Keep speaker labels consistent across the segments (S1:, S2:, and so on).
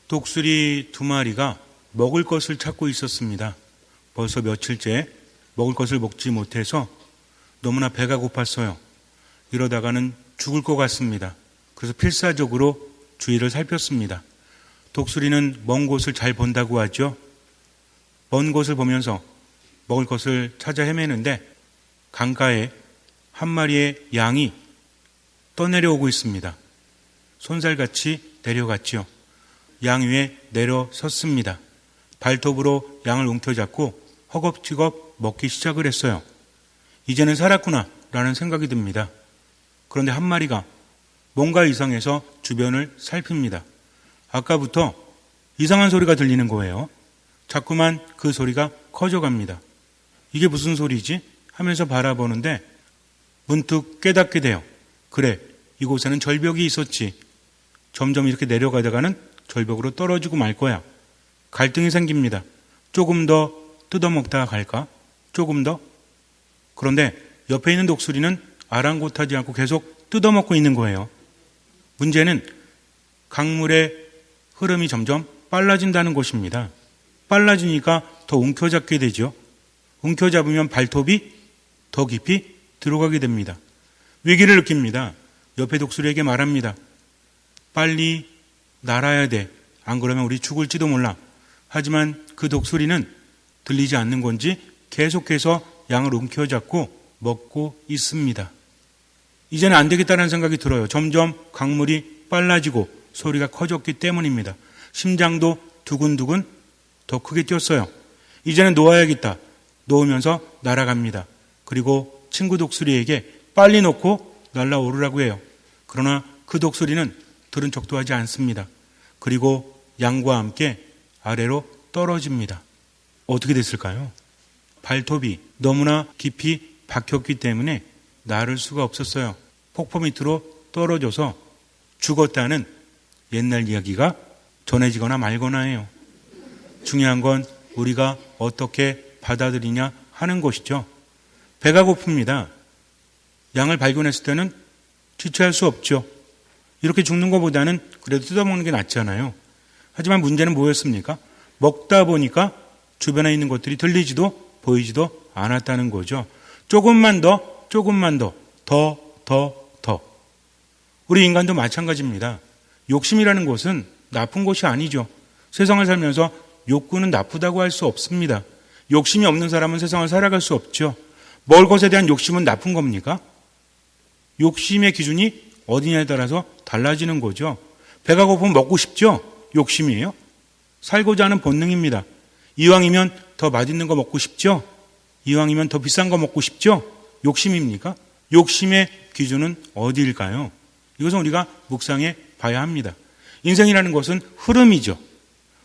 S1: 독수리 2마리가 먹을 것을 찾고 있었습니다. 벌써 며칠째 먹을 것을 먹지 못해서 너무나 배가 고팠어요. 이러다가는 죽을 것 같습니다. 그래서 필사적으로 주위를 살폈습니다. 독수리는 먼 곳을 잘 본다고 하죠. 먼 곳을 보면서 먹을 것을 찾아 헤매는데 강가에 한 마리의 양이 떠내려오고 있습니다. 손살같이 내려갔지요. 양 위에 내려섰습니다. 발톱으로 양을 움켜잡고 허겁지겁 먹기 시작을 했어요. 이제는 살았구나 라는 생각이 듭니다. 그런데 한 마리가 뭔가 이상해서 주변을 살핍니다. 아까부터 이상한 소리가 들리는 거예요. 자꾸만 그 소리가 커져갑니다. 이게 무슨 소리지? 하면서 바라보는데 문득 깨닫게 돼요. 그래, 이곳에는 절벽이 있었지. 점점 이렇게 내려가다가는 절벽으로 떨어지고 말 거야. 갈등이 생깁니다. 조금 더 뜯어먹다가 갈까? 조금 더? 그런데 옆에 있는 독수리는 아랑곳하지 않고 계속 뜯어먹고 있는 거예요. 문제는 강물의 흐름이 점점 빨라진다는 것입니다. 빨라지니까 더 움켜잡게 되죠. 움켜잡으면 발톱이 더 깊이 들어가게 됩니다. 위기를 느낍니다. 옆에 독수리에게 말합니다. 빨리 날아야 돼. 안 그러면 우리 죽을지도 몰라. 하지만 그 독수리는 들리지 않는 건지 계속해서 양을 움켜잡고 먹고 있습니다. 이제는 안 되겠다는 생각이 들어요. 점점 강물이 빨라지고 소리가 커졌기 때문입니다. 심장도 두근두근 더 크게 뛰었어요. 이제는 놓아야겠다. 놓으면서 날아갑니다. 그리고 친구 독수리에게 빨리 놓고 날아오르라고 해요. 그러나 그 독수리는 들은 척도 하지 않습니다. 그리고 양과 함께 아래로 떨어집니다. 어떻게 됐을까요? 발톱이 너무나 깊이 박혔기 때문에 나를 수가 없었어요. 폭포 밑으로 떨어져서 죽었다는 옛날 이야기가 전해지거나 말거나 해요. 중요한 건 우리가 어떻게 받아들이냐 하는 것이죠. 배가 고픕니다. 양을 발견했을 때는 지체할 수 없죠. 이렇게 죽는 것보다는 그래도 뜯어먹는 게 낫잖아요. 하지만 문제는 뭐였습니까? 먹다 보니까 주변에 있는 것들이 들리지도 보이지도 않았다는 거죠. 조금만 더, 더. 우리 인간도 마찬가지입니다. 욕심이라는 것은 나쁜 것이 아니죠. 세상을 살면서 욕구는 나쁘다고 할 수 없습니다. 욕심이 없는 사람은 세상을 살아갈 수 없죠. 먹을 것에 대한 욕심은 나쁜 겁니까? 욕심의 기준이 어디냐에 따라서 달라지는 거죠. 배가 고프면 먹고 싶죠? 욕심이에요. 살고자 하는 본능입니다. 이왕이면 더 맛있는 거 먹고 싶죠? 이왕이면 더 비싼 거 먹고 싶죠? 욕심입니까? 욕심의 기준은 어디일까요? 이것은 우리가 묵상해 봐야 합니다. 인생이라는 것은 흐름이죠.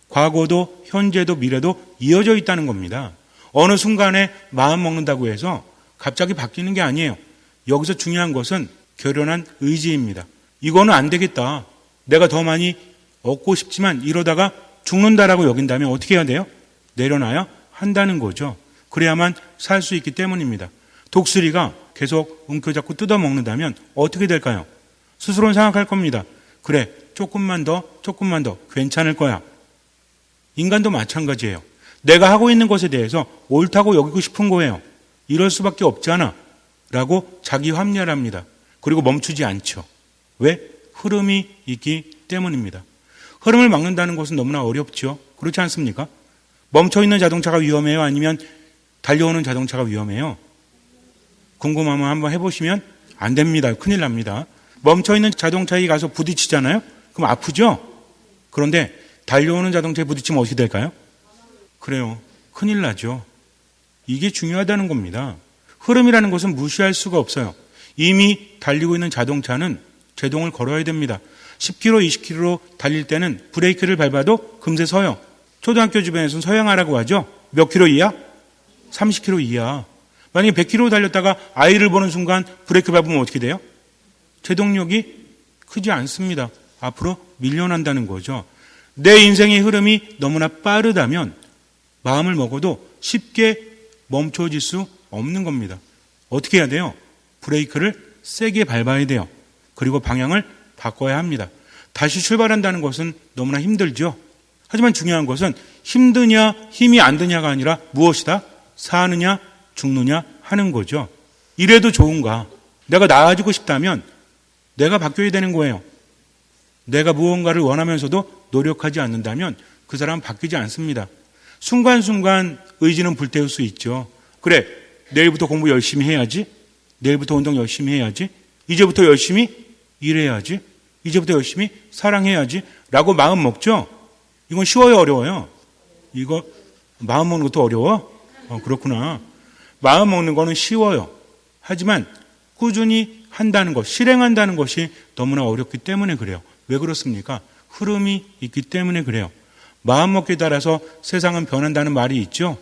S1: 과거도 현재도 미래도 이어져 있다는 겁니다. 어느 순간에 마음 먹는다고 해서 갑자기 바뀌는 게 아니에요. 여기서 중요한 것은 결연한 의지입니다. 이거는 안 되겠다. 내가 더 많이 얻고 싶지만 이러다가 죽는다라고 여긴다면 어떻게 해야 돼요? 내려놔야 한다는 거죠. 그래야만 살 수 있기 때문입니다. 독수리가 계속 움켜잡고 뜯어먹는다면 어떻게 될까요? 스스로는 생각할 겁니다. 그래, 조금만 더 괜찮을 거야. 인간도 마찬가지예요. 내가 하고 있는 것에 대해서 옳다고 여기고 싶은 거예요. 이럴 수밖에 없잖아 라고 자기 합리화합니다. 그리고 멈추지 않죠. 왜? 흐름이 있기 때문입니다. 흐름을 막는다는 것은 너무나 어렵죠. 그렇지 않습니까? 멈춰있는 자동차가 위험해요? 아니면 달려오는 자동차가 위험해요? 궁금하면 한번 해보시면 안 됩니다. 큰일 납니다. 멈춰있는 자동차에 가서 부딪히잖아요? 그럼 아프죠? 그런데 달려오는 자동차에 부딪히면 어떻게 될까요? 그래요. 큰일 나죠. 이게 중요하다는 겁니다. 흐름이라는 것은 무시할 수가 없어요. 이미 달리고 있는 자동차는 제동을 걸어야 됩니다. 10km, 20km로 달릴 때는 브레이크를 밟아도 금세 서요. 초등학교 주변에서는 서행하라고 하죠. 몇 킬로 이하? 30km 이하. 만약에 100km 달렸다가 아이를 보는 순간 브레이크 밟으면 어떻게 돼요? 제동력이 크지 않습니다. 앞으로 밀려난다는 거죠. 내 인생의 흐름이 너무나 빠르다면 마음을 먹어도 쉽게 멈춰질 수 없는 겁니다. 어떻게 해야 돼요? 브레이크를 세게 밟아야 돼요. 그리고 방향을 바꿔야 합니다. 다시 출발한다는 것은 너무나 힘들죠. 하지만 중요한 것은 힘드냐 힘이 안 드냐가 아니라 무엇이다? 사느냐 죽느냐 하는 거죠. 이래도 좋은가? 내가 나아지고 싶다면 내가 바뀌어야 되는 거예요. 내가 무언가를 원하면서도 노력하지 않는다면 그 사람은 바뀌지 않습니다. 순간순간 의지는 불태울 수 있죠. 그래, 내일부터 공부 열심히 해야지. 내일부터 운동 열심히 해야지. 이제부터 열심히 일해야지. 이제부터 열심히 사랑해야지. 라고 마음 먹죠. 이건 쉬워요, 어려워요? 이거 마음 먹는 것도 어려워? 그렇구나. 마음 먹는 거는 쉬워요. 하지만 꾸준히 한다는 것, 실행한다는 것이 너무나 어렵기 때문에 그래요. 왜 그렇습니까? 흐름이 있기 때문에 그래요. 마음 먹기에 따라서 세상은 변한다는 말이 있죠.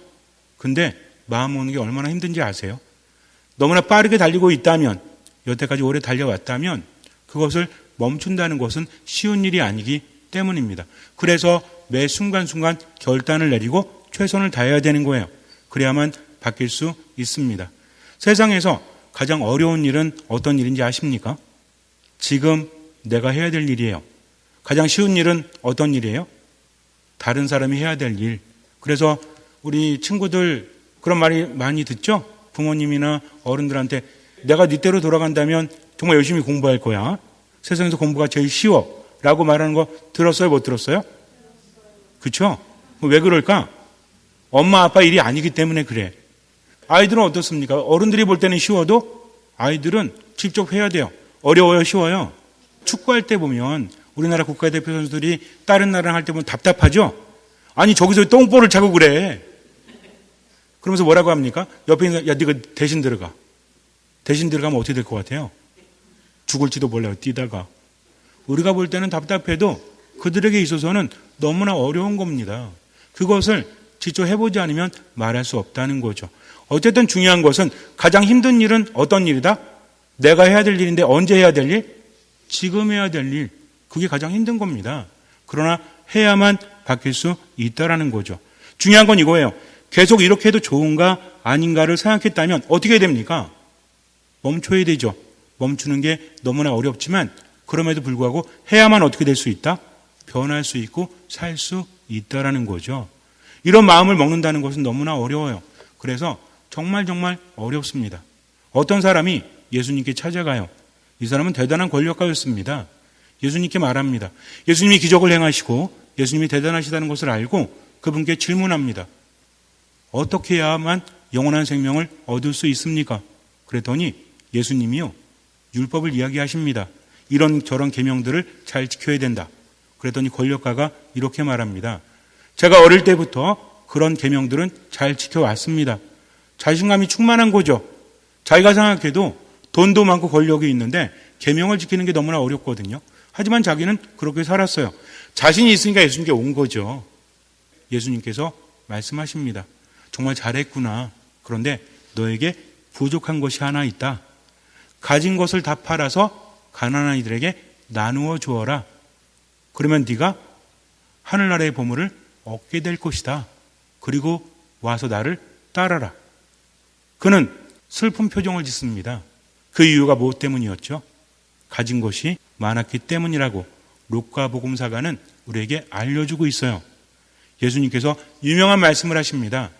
S1: 근데 마음 먹는 게 얼마나 힘든지 아세요? 너무나 빠르게 달리고 있다면, 여태까지 오래 달려왔다면 그것을 멈춘다는 것은 쉬운 일이 아니기 때문입니다. 그래서 매 순간순간 결단을 내리고 최선을 다해야 되는 거예요. 그래야만 바뀔 수 있습니다. 세상에서 가장 어려운 일은 어떤 일인지 아십니까? 지금 내가 해야 될 일이에요. 가장 쉬운 일은 어떤 일이에요? 다른 사람이 해야 될 일. 그래서 우리 친구들 그런 말이 많이 듣죠? 부모님이나 어른들한테 내가 네 때로 돌아간다면 정말 열심히 공부할 거야. 세상에서 공부가 제일 쉬워. 라고 말하는 거 들었어요? 못 들었어요? 그렇죠? 왜 그럴까? 엄마 아빠 일이 아니기 때문에 그래. 아이들은 어떻습니까? 어른들이 볼 때는 쉬워도 아이들은 직접 해야 돼요. 어려워요? 쉬워요? 축구할 때 보면 우리나라 국가대표 선수들이 다른 나라랑 할 때 보면 답답하죠? 아니 저기서 똥볼을 차고 그래. 그러면서 뭐라고 합니까? 옆에 있는 야 네가 대신 들어가. 대신 들어가면 어떻게 될 것 같아요? 죽을지도 몰라요. 뛰다가. 우리가 볼 때는 답답해도 그들에게 있어서는 너무나 어려운 겁니다. 그것을 직접 해보지 않으면 말할 수 없다는 거죠. 어쨌든 중요한 것은 가장 힘든 일은 어떤 일이다? 내가 해야 될 일인데 언제 해야 될 일? 지금 해야 될 일. 그게 가장 힘든 겁니다. 그러나 해야만 바뀔 수 있다라는 거죠. 중요한 건 이거예요. 계속 이렇게 해도 좋은가 아닌가를 생각했다면 어떻게 해야 됩니까? 멈춰야 되죠. 멈추는 게 너무나 어렵지만 그럼에도 불구하고 해야만 어떻게 될 수 있다? 변할 수 있고 살 수 있다라는 거죠. 이런 마음을 먹는다는 것은 너무나 어려워요. 그래서 정말 어렵습니다. 어떤 사람이 예수님께 찾아가요. 이 사람은 대단한 권력가였습니다. 예수님께 말합니다. 예수님이 기적을 행하시고 예수님이 대단하시다는 것을 알고 그분께 질문합니다. 어떻게 해야만 영원한 생명을 얻을 수 있습니까? 그랬더니 예수님이요. 율법을 이야기하십니다. 이런저런 계명들을 잘 지켜야 된다. 그랬더니 권력가가 이렇게 말합니다. 제가 어릴 때부터 그런 계명들은 잘 지켜왔습니다. 자신감이 충만한 거죠. 자기가 생각해도 돈도 많고 권력이 있는데 계명을 지키는 게 너무나 어렵거든요. 하지만 자기는 그렇게 살았어요. 자신이 있으니까 예수님께 온 거죠. 예수님께서 말씀하십니다. 정말 잘했구나. 그런데 너에게 부족한 것이 하나 있다. 가진 것을 다 팔아서 가난한 이들에게 나누어 주어라. 그러면 네가 하늘나라의 보물을 얻게 될 것이다. 그리고 와서 나를 따라라. 그는 슬픈 표정을 짓습니다. 그 이유가 무엇 때문이었죠? 가진 것이 많았기 때문이라고 루카 복음사가는 우리에게 알려주고 있어요. 예수님께서 유명한 말씀을 하십니다.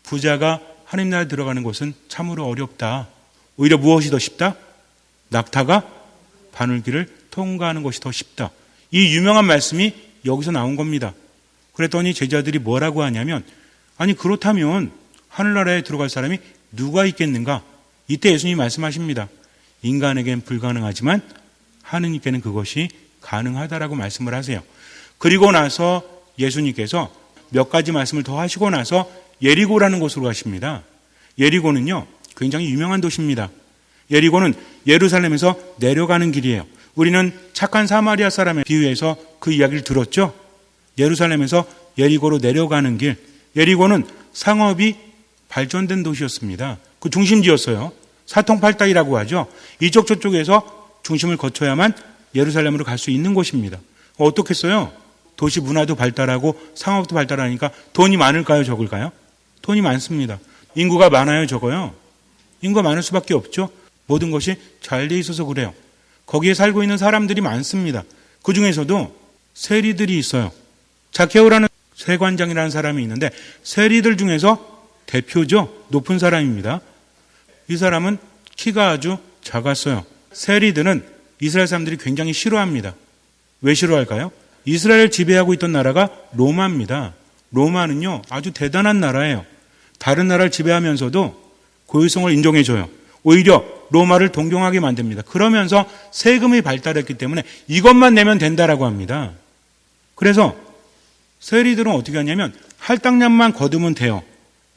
S1: 부자가 하나님 나라에 들어가는 것은 참으로 어렵다. 오히려 무엇이 더 쉽다? 낙타가 바늘길을 통과하는 것이 더 쉽다. 이 유명한 말씀이 여기서 나온 겁니다. 그랬더니 제자들이 뭐라고 하냐면 아니 그렇다면 하늘나라에 들어갈 사람이 누가 있겠는가? 이때 예수님이 말씀하십니다. 인간에겐 불가능하지만 하느님께는 그것이 가능하다라고 말씀을 하세요. 그리고 나서 예수님께서 몇 가지 말씀을 더 하시고 나서 예리고라는 곳으로 가십니다. 예리고는요 굉장히 유명한 도시입니다. 예리고는 예루살렘에서 내려가는 길이에요. 우리는 착한 사마리아 사람에 비유해서 그 이야기를 들었죠. 예루살렘에서 예리고로 내려가는 길. 예리고는 상업이 발전된 도시였습니다. 그 중심지였어요. 사통팔달이라고 하죠. 이쪽 저쪽에서 중심을 거쳐야만 예루살렘으로 갈 수 있는 곳입니다. 어떻겠어요? 도시 문화도 발달하고 상업도 발달하니까 돈이 많을까요? 적을까요? 돈이 많습니다. 인구가 많아요? 적어요? 인구가 많을 수밖에 없죠. 모든 것이 잘 돼 있어서 그래요. 거기에 살고 있는 사람들이 많습니다. 그 중에서도 세리들이 있어요. 자케오라는 세관장이라는 사람이 있는데 세리들 중에서 대표죠. 높은 사람입니다. 이 사람은 키가 아주 작았어요. 세리들은 이스라엘 사람들이 굉장히 싫어합니다. 왜 싫어할까요? 이스라엘을 지배하고 있던 나라가 로마입니다. 로마는요, 아주 대단한 나라예요. 다른 나라를 지배하면서도 고유성을 인정해줘요. 오히려 로마를 동경하게 만듭니다. 그러면서 세금이 발달했기 때문에 이것만 내면 된다라고 합니다. 그래서 세리들은 어떻게 하냐면 할당량만 거두면 돼요.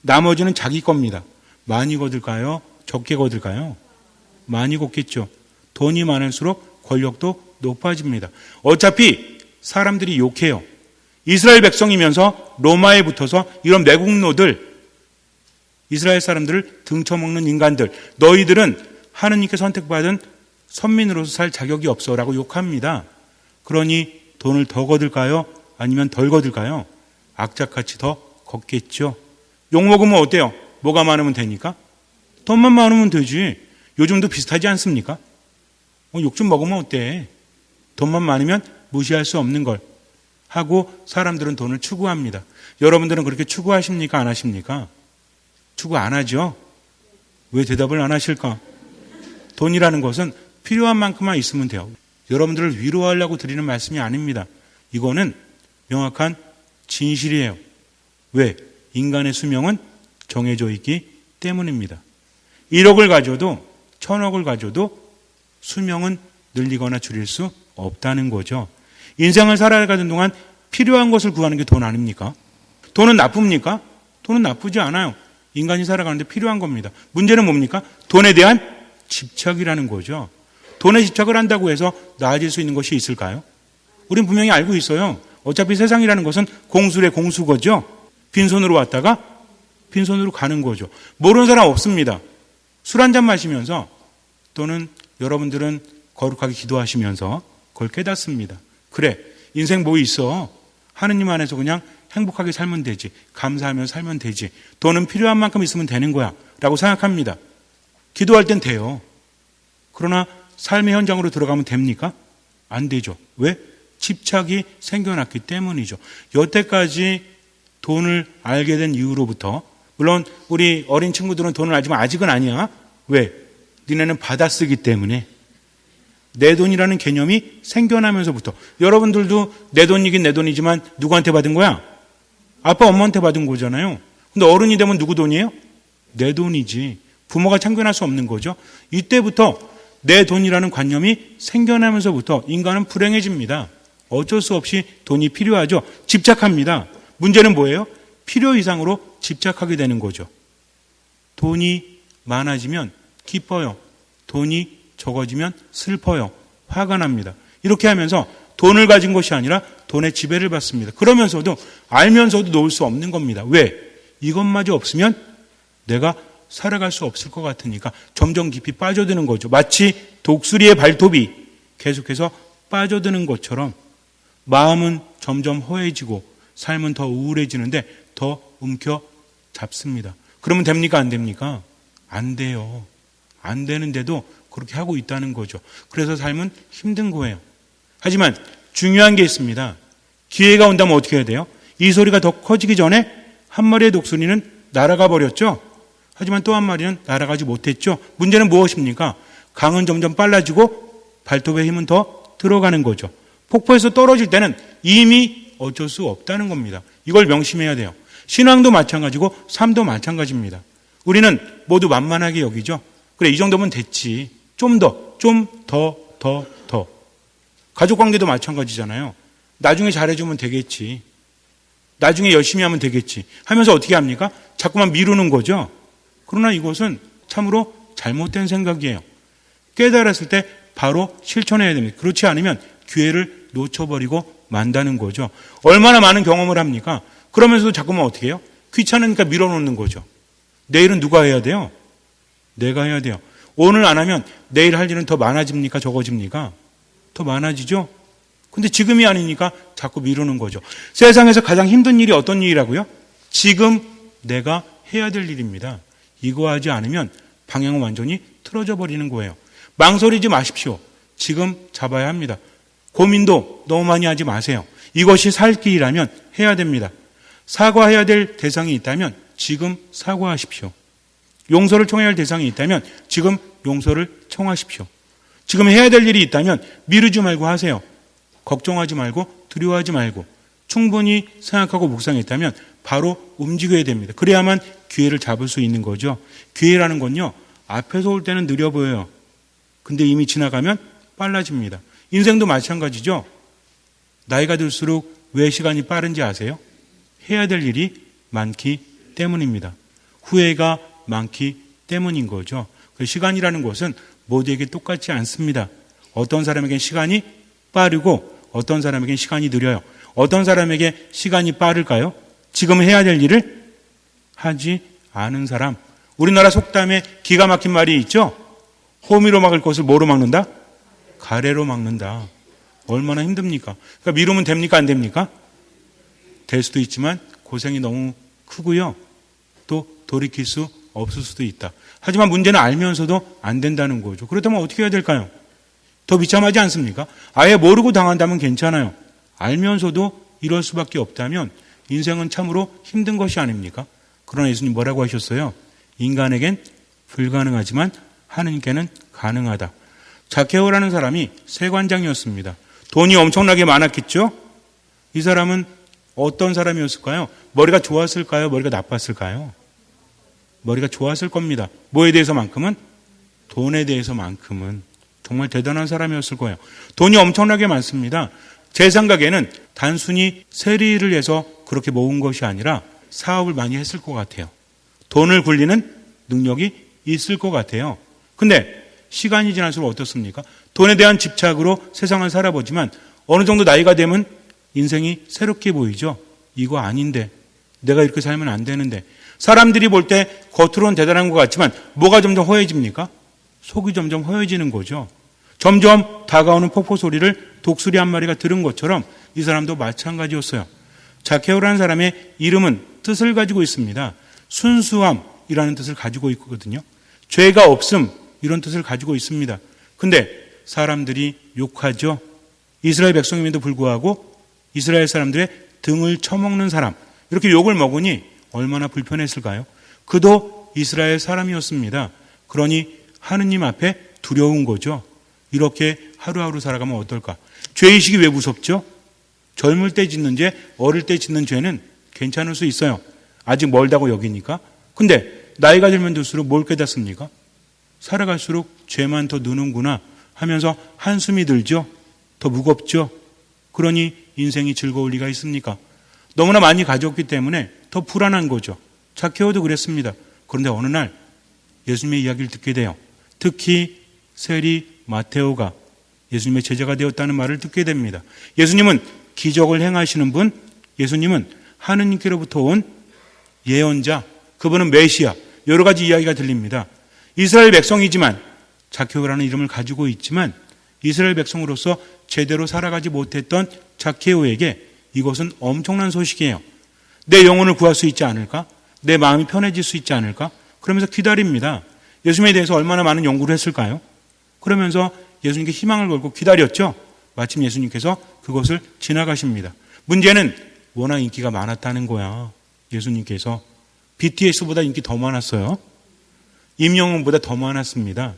S1: 나머지는 자기 겁니다. 많이 거둘까요? 적게 거둘까요? 많이 걷겠죠. 돈이 많을수록 권력도 높아집니다. 어차피 사람들이 욕해요. 이스라엘 백성이면서 로마에 붙어서 이런 매국노들, 이스라엘 사람들을 등쳐먹는 인간들, 너희들은 하느님께 선택받은 선민으로서 살 자격이 없어라고 욕합니다. 그러니 돈을 더 거둘까요? 아니면 덜 거둘까요? 악착같이 더 걷겠죠. 욕먹으면 어때요? 뭐가 많으면 되니까? 돈만 많으면 되지. 요즘도 비슷하지 않습니까? 욕 좀 먹으면 어때? 돈만 많으면 무시할 수 없는 걸 하고 사람들은 돈을 추구합니다. 여러분들은 그렇게 추구하십니까? 안 하십니까? 추구 안 하죠? 왜 대답을 안 하실까? 돈이라는 것은 필요한 만큼만 있으면 돼요. 여러분들을 위로하려고 드리는 말씀이 아닙니다. 이거는 명확한 진실이에요. 왜? 인간의 수명은 정해져 있기 때문입니다. 1억을 가져도 1000억을 가져도 수명은 늘리거나 줄일 수 없다는 거죠. 인생을 살아가는 동안 필요한 것을 구하는 게 돈 아닙니까? 돈은 나쁩니까? 돈은 나쁘지 않아요. 인간이 살아가는데 필요한 겁니다. 문제는 뭡니까? 돈에 대한 집착이라는 거죠. 돈에 집착을 한다고 해서 나아질 수 있는 것이 있을까요? 우린 분명히 알고 있어요. 어차피 세상이라는 것은 공수래 공수거죠. 빈손으로 왔다가 빈손으로 가는 거죠. 모르는 사람 없습니다. 술 한잔 마시면서 또는 여러분들은 거룩하게 기도하시면서 그걸 깨닫습니다. 그래, 인생 뭐 있어? 하느님 안에서 그냥 행복하게 살면 되지. 감사하며 살면 되지. 돈은 필요한 만큼 있으면 되는 거야 라고 생각합니다. 기도할 땐 돼요. 그러나 삶의 현장으로 들어가면 됩니까? 안 되죠. 왜? 집착이 생겨났기 때문이죠. 여태까지 돈을 알게 된 이후로부터, 물론 우리 어린 친구들은 돈을 알지만 아직은 아니야. 왜? 니네는 받아쓰기 때문에. 내 돈이라는 개념이 생겨나면서부터. 여러분들도 내 돈이긴 내 돈이지만 누구한테 받은 거야? 아빠 엄마한테 받은 거잖아요. 근데 어른이 되면 누구 돈이에요? 내 돈이지. 부모가 참견할 수 없는 거죠. 이때부터 내 돈이라는 관념이 생겨나면서부터 인간은 불행해집니다. 어쩔 수 없이 돈이 필요하죠. 집착합니다. 문제는 뭐예요? 필요 이상으로 집착하게 되는 거죠. 돈이 많아지면 기뻐요. 돈이 적어지면 슬퍼요. 화가 납니다. 이렇게 하면서 돈을 가진 것이 아니라 돈의 지배를 받습니다. 그러면서도 알면서도 놓을 수 없는 겁니다. 왜? 이것마저 없으면 내가 살아갈 수 없을 것 같으니까 점점 깊이 빠져드는 거죠. 마치 독수리의 발톱이 계속해서 빠져드는 것처럼 마음은 점점 허해지고 삶은 더 우울해지는데 더 움켜잡습니다. 그러면 됩니까? 안 됩니까? 안 돼요. 안 되는데도 그렇게 하고 있다는 거죠. 그래서 삶은 힘든 거예요. 하지만 중요한 게 있습니다. 기회가 온다면 어떻게 해야 돼요? 이 소리가 더 커지기 전에 한 마리의 독수리는 날아가 버렸죠. 하지만 또 한 마리는 날아가지 못했죠. 문제는 무엇입니까? 강은 점점 빨라지고 발톱의 힘은 더 들어가는 거죠. 폭포에서 떨어질 때는 이미 어쩔 수 없다는 겁니다. 이걸 명심해야 돼요. 신앙도 마찬가지고 삶도 마찬가지입니다. 우리는 모두 만만하게 여기죠. 그래, 이 정도면 됐지. 좀 더. 가족관계도 마찬가지잖아요. 나중에 잘해주면 되겠지. 나중에 열심히 하면 되겠지. 하면서 어떻게 합니까? 자꾸만 미루는 거죠. 그러나 이것은 참으로 잘못된 생각이에요. 깨달았을 때 바로 실천해야 됩니다. 그렇지 않으면 기회를 놓쳐버리고 만다는 거죠. 얼마나 많은 경험을 합니까? 그러면서도 자꾸만 어떻게 해요? 귀찮으니까 밀어놓는 거죠. 내일은 누가 해야 돼요? 내가 해야 돼요. 오늘 안 하면 내일 할 일은 더 많아집니까? 적어집니까? 더 많아지죠? 근데 지금이 아니니까 자꾸 미루는 거죠. 세상에서 가장 힘든 일이 어떤 일이라고요? 지금 내가 해야 될 일입니다. 이거 하지 않으면 방향은 완전히 틀어져 버리는 거예요. 망설이지 마십시오. 지금 잡아야 합니다. 고민도 너무 많이 하지 마세요. 이것이 살 길이라면 해야 됩니다. 사과해야 될 대상이 있다면 지금 사과하십시오. 용서를 청해야 할 대상이 있다면 지금 용서를 청하십시오. 지금 해야 될 일이 있다면 미루지 말고 하세요. 걱정하지 말고 두려워하지 말고 충분히 생각하고 묵상했다면 바로 움직여야 됩니다. 그래야만 기회를 잡을 수 있는 거죠. 기회라는 건요, 앞에서 올 때는 느려 보여요. 근데 이미 지나가면 빨라집니다. 인생도 마찬가지죠. 나이가 들수록 왜 시간이 빠른지 아세요? 해야 될 일이 많기 때문입니다. 후회가 많기 때문인 거죠. 그 시간이라는 것은 모두에게 똑같지 않습니다. 어떤 사람에겐 시간이 빠르고 어떤 사람에겐 시간이 느려요. 어떤 사람에게 시간이 빠를까요? 지금 해야 될 일을 하지 않은 사람. 우리나라 속담에 기가 막힌 말이 있죠. 호미로 막을 것을 뭐로 막는다? 가래로 막는다. 얼마나 힘듭니까? 그러니까 미루면 됩니까? 안 됩니까? 될 수도 있지만 고생이 너무 크고요. 또 돌이킬 수 없을 수도 있다. 하지만 문제는 알면서도 안 된다는 거죠. 그렇다면 어떻게 해야 될까요? 더 비참하지 않습니까? 아예 모르고 당한다면 괜찮아요. 알면서도 이럴 수밖에 없다면 인생은 참으로 힘든 것이 아닙니까? 그러나 예수님 뭐라고 하셨어요? 인간에겐 불가능하지만 하느님께는 가능하다. 자케오라는 사람이 세관장이었습니다. 돈이 엄청나게 많았겠죠? 이 사람은 어떤 사람이었을까요? 머리가 좋았을까요? 머리가 나빴을까요? 머리가 좋았을 겁니다. 뭐에 대해서만큼은? 돈에 대해서만큼은. 정말 대단한 사람이었을 거예요. 돈이 엄청나게 많습니다. 제 생각에는 단순히 세리를 해서 그렇게 모은 것이 아니라 사업을 많이 했을 것 같아요. 돈을 굴리는 능력이 있을 것 같아요. 근데 시간이 지날수록 어떻습니까? 돈에 대한 집착으로 세상을 살아보지만 어느 정도 나이가 되면 인생이 새롭게 보이죠. 이거 아닌데, 내가 이렇게 살면 안 되는데. 사람들이 볼 때 겉으로는 대단한 것 같지만 뭐가 점점 허해집니까? 속이 점점 허해지는 거죠. 점점 다가오는 폭포 소리를 독수리 한 마리가 들은 것처럼 이 사람도 마찬가지였어요. 자케오라는 사람의 이름은 뜻을 가지고 있습니다. 순수함이라는 뜻을 가지고 있거든요. 죄가 없음, 이런 뜻을 가지고 있습니다. 근데 사람들이 욕하죠. 이스라엘 백성임에도 불구하고 이스라엘 사람들의 등을 쳐먹는 사람, 이렇게 욕을 먹으니 얼마나 불편했을까요? 그도 이스라엘 사람이었습니다. 그러니 하느님 앞에 두려운 거죠. 이렇게 하루하루 살아가면 어떨까? 죄의식이 왜 무섭죠? 젊을 때 짓는 죄, 어릴 때 짓는 죄는 괜찮을 수 있어요. 아직 멀다고 여기니까. 근데 나이가 들면 들수록 뭘 깨닫습니까? 살아갈수록 죄만 더 느는구나 하면서 한숨이 들죠. 더 무겁죠. 그러니 인생이 즐거울 리가 있습니까? 너무나 많이 가졌기 때문에 더 불안한 거죠. 자케오도 그랬습니다. 그런데 어느 날 예수님의 이야기를 듣게 돼요. 특히 세리 마테오가 예수님의 제자가 되었다는 말을 듣게 됩니다. 예수님은 기적을 행하시는 분, 예수님은 하느님께로부터 온 예언자, 그분은 메시아, 여러 가지 이야기가 들립니다. 이스라엘 백성이지만, 자케오라는 이름을 가지고 있지만 이스라엘 백성으로서 제대로 살아가지 못했던 자케오에게 이것은 엄청난 소식이에요. 내 영혼을 구할 수 있지 않을까? 내 마음이 편해질 수 있지 않을까? 그러면서 기다립니다. 예수님에 대해서 얼마나 많은 연구를 했을까요? 그러면서 예수님께 희망을 걸고 기다렸죠. 마침 예수님께서 그것을 지나가십니다. 문제는 워낙 인기가 많았다는 거야. 예수님께서 BTS보다 인기 더 많았어요. 임영웅보다 더 많았습니다.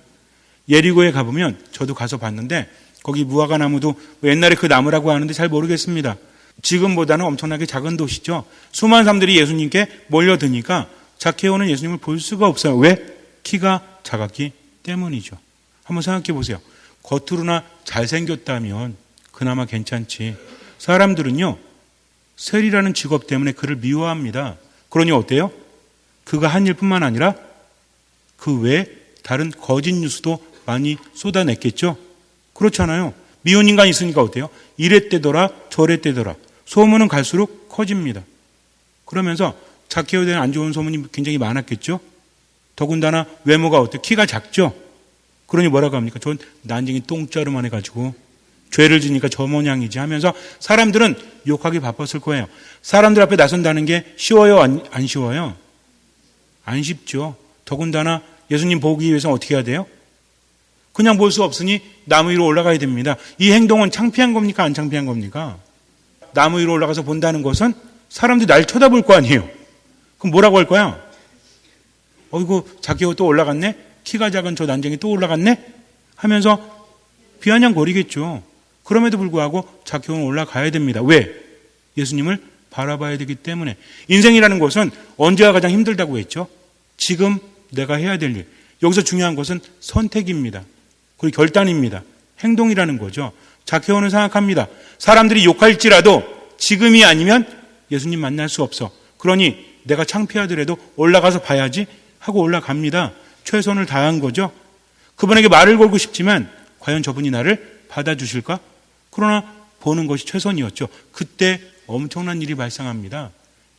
S1: 예리고에 가보면 저도 가서 봤는데 거기 무화과 나무도 옛날에 그 나무라고 하는데 잘 모르겠습니다. 지금보다는 엄청나게 작은 도시죠. 수많은 사람들이 예수님께 몰려드니까 자케오는 예수님을 볼 수가 없어요. 왜? 키가 작았기 때문이죠. 한번 생각해 보세요. 겉으로나 잘생겼다면 그나마 괜찮지. 사람들은요, 세리라는 직업 때문에 그를 미워합니다. 그러니 어때요? 그가 한 일뿐만 아니라 그 외에 다른 거짓 뉴스도 많이 쏟아냈겠죠. 그렇잖아요. 미운 인간이 있으니까 어때요? 이랬대더라 저랬대더라. 소문은 갈수록 커집니다. 그러면서 자케오에 대한 안 좋은 소문이 굉장히 많았겠죠. 더군다나 외모가 어때요? 키가 작죠. 그러니 뭐라고 합니까? 전 난징이 똥자루만 해가지고 죄를 지니까 저 모양이지 하면서 사람들은 욕하기 바빴을 거예요. 사람들 앞에 나선다는 게 쉬워요? 안 쉬워요? 안 쉽죠. 더군다나 예수님 보기 위해서 어떻게 해야 돼요? 그냥 볼 수 없으니 나무 위로 올라가야 됩니다. 이 행동은 창피한 겁니까? 안 창피한 겁니까? 나무 위로 올라가서 본다는 것은 사람들이 날 쳐다볼 거 아니에요. 그럼 뭐라고 할 거야? 어이구, 자기가 또 올라갔네? 키가 작은 저 난쟁이 또 올라갔네? 하면서 비아냥거리겠죠. 그럼에도 불구하고 자키오는 올라가야 됩니다. 왜? 예수님을 바라봐야 되기 때문에. 인생이라는 것은 언제가 가장 힘들다고 했죠? 지금 내가 해야 될 일. 여기서 중요한 것은 선택입니다. 그리고 결단입니다. 행동이라는 거죠. 자키오는 생각합니다. 사람들이 욕할지라도 지금이 아니면 예수님 만날 수 없어. 그러니 내가 창피하더라도 올라가서 봐야지 하고 올라갑니다. 최선을 다한 거죠. 그분에게 말을 걸고 싶지만 과연 저분이 나를 받아주실까? 그러나 보는 것이 최선이었죠. 그때 엄청난 일이 발생합니다.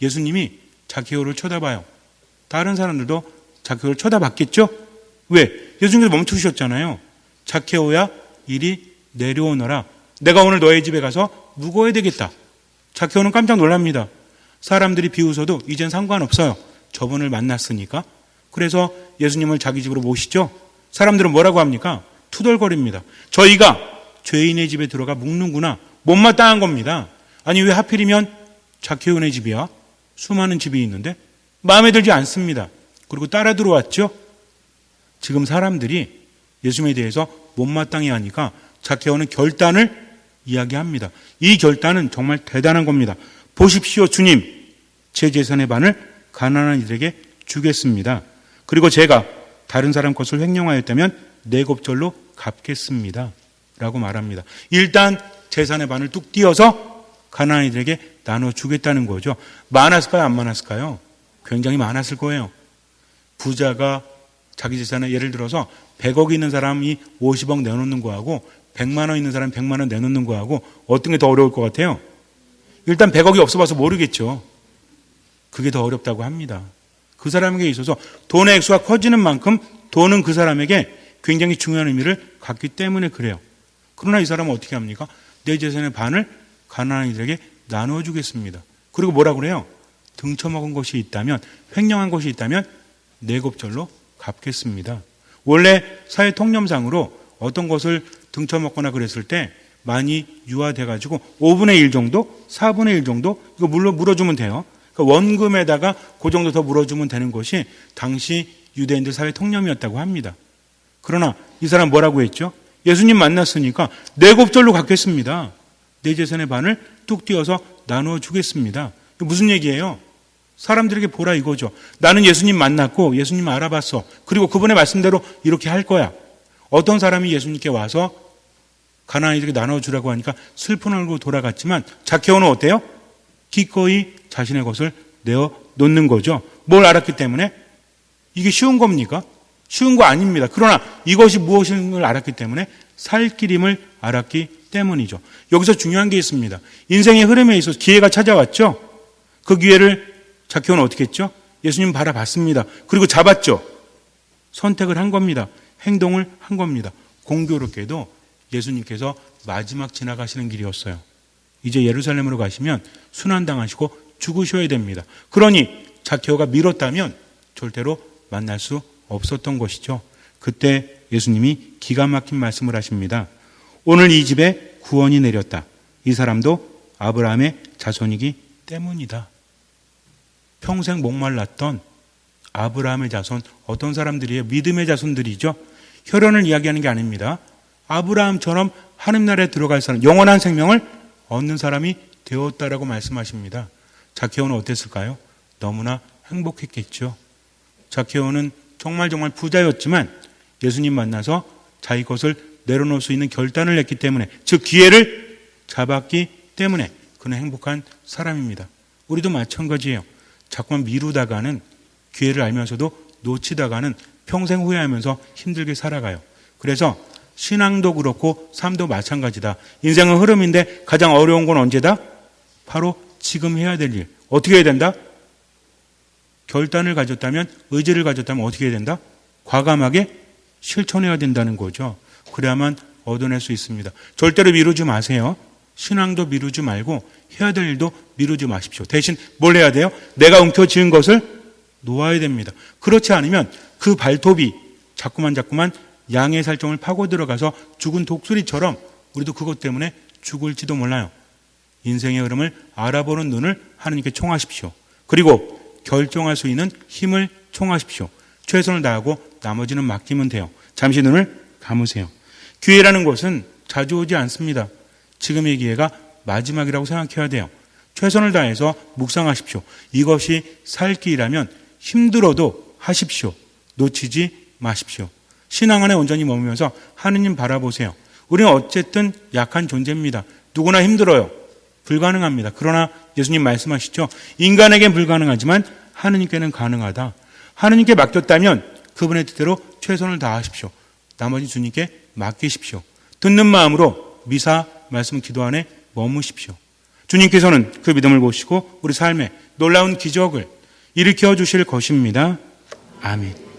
S1: 예수님이 자키오를 쳐다봐요. 다른 사람들도 자키오를 쳐다봤겠죠? 왜? 예수님께서 멈추셨잖아요. 자키오야, 이리 내려오너라. 내가 오늘 너의 집에 가서 묵어야 되겠다. 자키오는 깜짝 놀랍니다. 사람들이 비웃어도 이젠 상관없어요. 저분을 만났으니까. 그래서 예수님을 자기 집으로 모시죠. 사람들은 뭐라고 합니까? 투덜거립니다. 저희가 죄인의 집에 들어가 묵는구나. 못마땅한 겁니다. 아니 왜 하필이면 자키오네 집이야? 수많은 집이 있는데 마음에 들지 않습니다. 그리고 따라 들어왔죠. 지금 사람들이 예수님에 대해서 못마땅해 하니까 자키오는 결단을 이야기합니다. 이 결단은 정말 대단한 겁니다. 보십시오, 주님. 제 재산의 반을 가난한 이들에게 주겠습니다. 그리고 제가 다른 사람 것을 횡령하였다면 네 곱절로 갚겠습니다. 라고 말합니다. 일단 재산의 반을 뚝 띄어서 가난한 이들에게 나눠주겠다는 거죠. 많았을까요? 안 많았을까요? 굉장히 많았을 거예요. 부자가 자기 재산에 예를 들어서 100억 있는 사람이 50억 내놓는 거하고 100만 원 있는 사람이 100만 원 내놓는 거하고 어떤 게 더 어려울 것 같아요? 일단 100억이 없어봐서 모르겠죠. 그게 더 어렵다고 합니다. 그 사람에게 있어서 돈의 액수가 커지는 만큼 돈은 그 사람에게 굉장히 중요한 의미를 갖기 때문에 그래요. 그러나 이 사람은 어떻게 합니까? 내 재산의 반을 가난한 이들에게 나눠주겠습니다. 그리고 뭐라고 그래요? 등쳐먹은 것이 있다면, 횡령한 것이 있다면 네 곱절로 갚겠습니다. 원래 사회 통념상으로 어떤 것을 등쳐먹거나 그랬을 때 많이 유화돼가지고 5분의 1 정도, 4분의 1 정도 이거 물어주면 돼요. 그러니까 원금에다가 그 정도 더 물어주면 되는 것이 당시 유대인들 사회 통념이었다고 합니다. 그러나 이 사람 뭐라고 했죠? 예수님 만났으니까 네 곱절로 갚겠습니다. 내 재산의 반을 뚝 띄어서 나누어 주겠습니다. 무슨 얘기예요? 사람들에게 보라 이거죠. 나는 예수님 만났고 예수님 알아봤어. 그리고 그분의 말씀대로 이렇게 할 거야. 어떤 사람이 예수님께 와서 가난한 이들에게 나눠주라고 하니까 슬픈 얼굴로 돌아갔지만 자키오는 어때요? 기꺼이 자신의 것을 내어 놓는 거죠. 뭘 알았기 때문에? 이게 쉬운 겁니까? 쉬운 거 아닙니다. 그러나 이것이 무엇인을 알았기 때문에 살 길임을 알았기 때문이죠. 여기서 중요한 게 있습니다. 인생의 흐름에 있어서 기회가 찾아왔죠. 그 기회를 자키오는 어떻게 했죠? 예수님 바라봤습니다. 그리고 잡았죠. 선택을 한 겁니다. 행동을 한 겁니다. 공교롭게도 예수님께서 마지막 지나가시는 길이었어요. 이제 예루살렘으로 가시면 순환당하시고 죽으셔야 됩니다. 그러니 자키오가 미뤘다면 절대로 만날 수 없었던 것이죠. 그때 예수님이 기가 막힌 말씀을 하십니다. 오늘 이 집에 구원이 내렸다. 이 사람도 아브라함의 자손이기 때문이다. 평생 목말랐던 아브라함의 자손, 어떤 사람들이에요? 믿음의 자손들이죠. 혈연을 이야기하는 게 아닙니다. 아브라함처럼 하늘나라에 들어갈 사람, 영원한 생명을 얻는 사람이 되었다라고 말씀하십니다. 자키오는 어땠을까요? 너무나 행복했겠죠. 자키오는 정말 부자였지만 예수님 만나서 자기 것을 내려놓을 수 있는 결단을 했기 때문에, 즉 기회를 잡았기 때문에 그는 행복한 사람입니다. 우리도 마찬가지예요. 자꾸만 미루다가는, 기회를 알면서도 놓치다가는 평생 후회하면서 힘들게 살아가요. 그래서 신앙도 그렇고 삶도 마찬가지다. 인생은 흐름인데 가장 어려운 건 언제다? 바로 지금 해야 될 일. 어떻게 해야 된다? 결단을 가졌다면, 의지를 가졌다면 어떻게 해야 된다? 과감하게 실천해야 된다는 거죠. 그래야만 얻어낼 수 있습니다. 절대로 미루지 마세요. 신앙도 미루지 말고 해야 될 일도 미루지 마십시오. 대신 뭘 해야 돼요? 내가 움켜쥐은 것을 놓아야 됩니다. 그렇지 않으면 그 발톱이 자꾸만 양의 살점을 파고 들어가서 죽은 독수리처럼 우리도 그것 때문에 죽을지도 몰라요. 인생의 흐름을 알아보는 눈을 하나님께 청하십시오. 그리고 결정할 수 있는 힘을 청하십시오. 최선을 다하고 나머지는 맡기면 돼요. 잠시 눈을 감으세요. 기회라는 것은 자주 오지 않습니다. 지금의 기회가 마지막이라고 생각해야 돼요. 최선을 다해서 묵상하십시오. 이것이 살 길이라면 힘들어도 하십시오. 놓치지 마십시오. 신앙 안에 온전히 머물면서 하느님 바라보세요. 우리는 어쨌든 약한 존재입니다. 누구나 힘들어요. 불가능합니다. 그러나 예수님 말씀하시죠. 인간에겐 불가능하지만 하느님께는 가능하다. 하느님께 맡겼다면 그분의 뜻대로 최선을 다하십시오. 나머지 주님께 맡기십시오. 듣는 마음으로 미사 말씀 기도 안에 머무십시오. 주님께서는 그 믿음을 보시고 우리 삶에 놀라운 기적을 일으켜 주실 것입니다. 아멘.